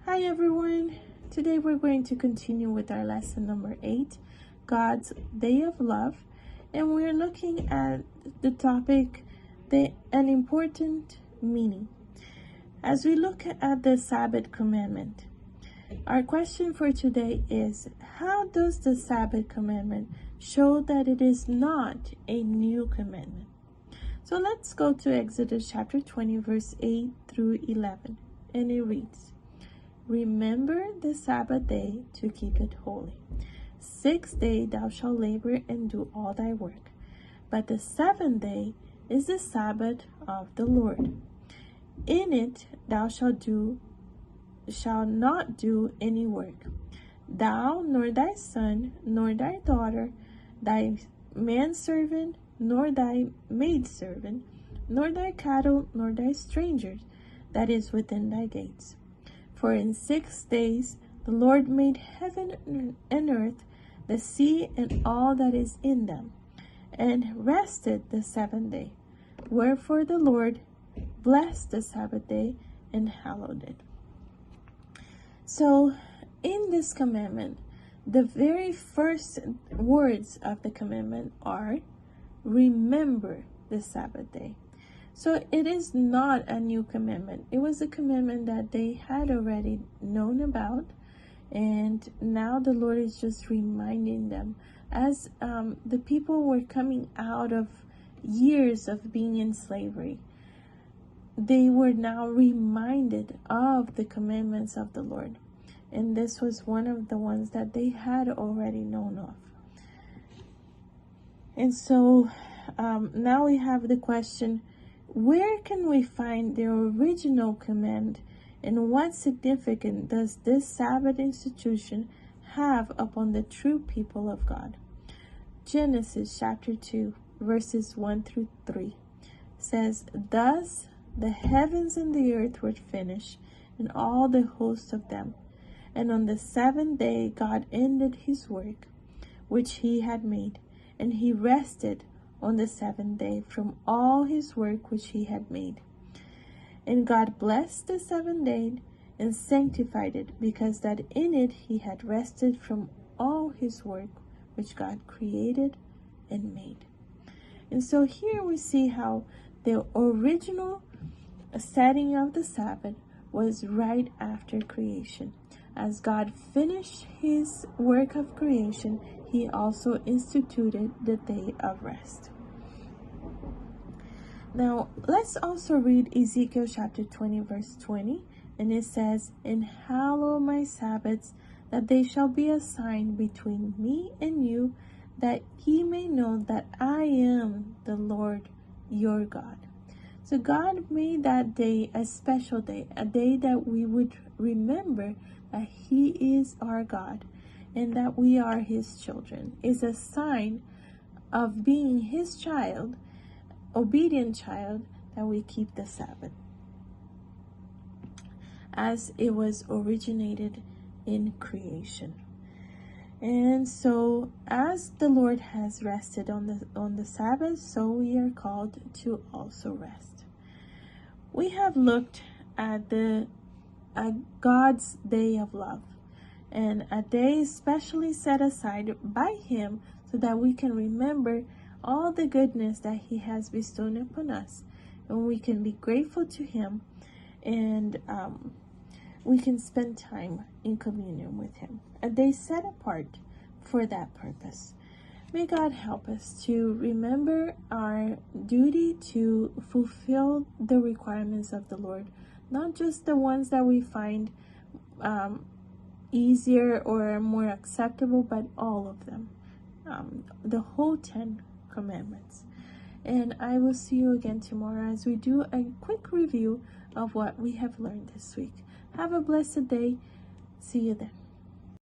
Hi everyone, today we're going to continue with our lesson number 8, God's Day of Love, and we're looking at the topic, an important meaning. As we look at the Sabbath commandment, our question for today is, how does the Sabbath commandment show that it is not a new commandment? So let's go to Exodus chapter 20 verse 8 through 11, and it reads, Remember the Sabbath day to keep it holy. 6 days thou shalt labor and do all thy work. But the 7th day is the Sabbath of the Lord. In it thou shalt not do any work. Thou, nor thy son, nor thy daughter, thy manservant, nor thy maidservant, nor thy cattle, nor thy strangers that is within thy gates. For in 6 days the Lord made heaven and earth, the sea and all that is in them, and rested the 7th day. Wherefore the Lord blessed the Sabbath day and hallowed it. So in this commandment, the very first words of the commandment are, remember the Sabbath day. So it is not a new commandment. It was a commandment that they had already known about, and now the Lord is just reminding them. As the people were coming out of years of being in slavery, they were now reminded of the commandments of the Lord. And this was one of the ones that they had already known of. And so now we have the question, where can we find the original command, and what significance does this Sabbath institution have upon the true people of God? Genesis chapter 2 verses 1 through 3 says, Thus the heavens and the earth were finished, and all the host of them. And on the 7th day God ended his work which he had made, and he rested on the 7th day from all his work which he had made. And God blessed the 7th day and sanctified it, because that in it he had rested from all his work which God created and made. And so here we see how the original setting of the Sabbath was right after creation. As God finished his work of creation, he also instituted the day of rest. Now, let's also read Ezekiel chapter 20, verse 20, and it says, And hallow my Sabbaths, that they shall be a sign between me and you, that ye may know that I am the Lord your God. So God made that day a special day, a day that we would remember that he is our God and that we are his children. It's a sign of being his child, obedient child, that we keep the Sabbath, as it was originated in creation. And so as the Lord has rested on the Sabbath, so we are called to also rest. We have looked at God's day of love, and a day specially set aside by him so that we can remember all the goodness that he has bestowed upon us, and we can be grateful to him, and we can spend time in communion with him. A day set apart for that purpose. May God help us to remember our duty to fulfill the requirements of the Lord, not just the ones that we find easier or more acceptable, but all of them, the whole 10 commandments. And I will see you again tomorrow as we do a quick review of what we have learned this week. Have a blessed day. See you then.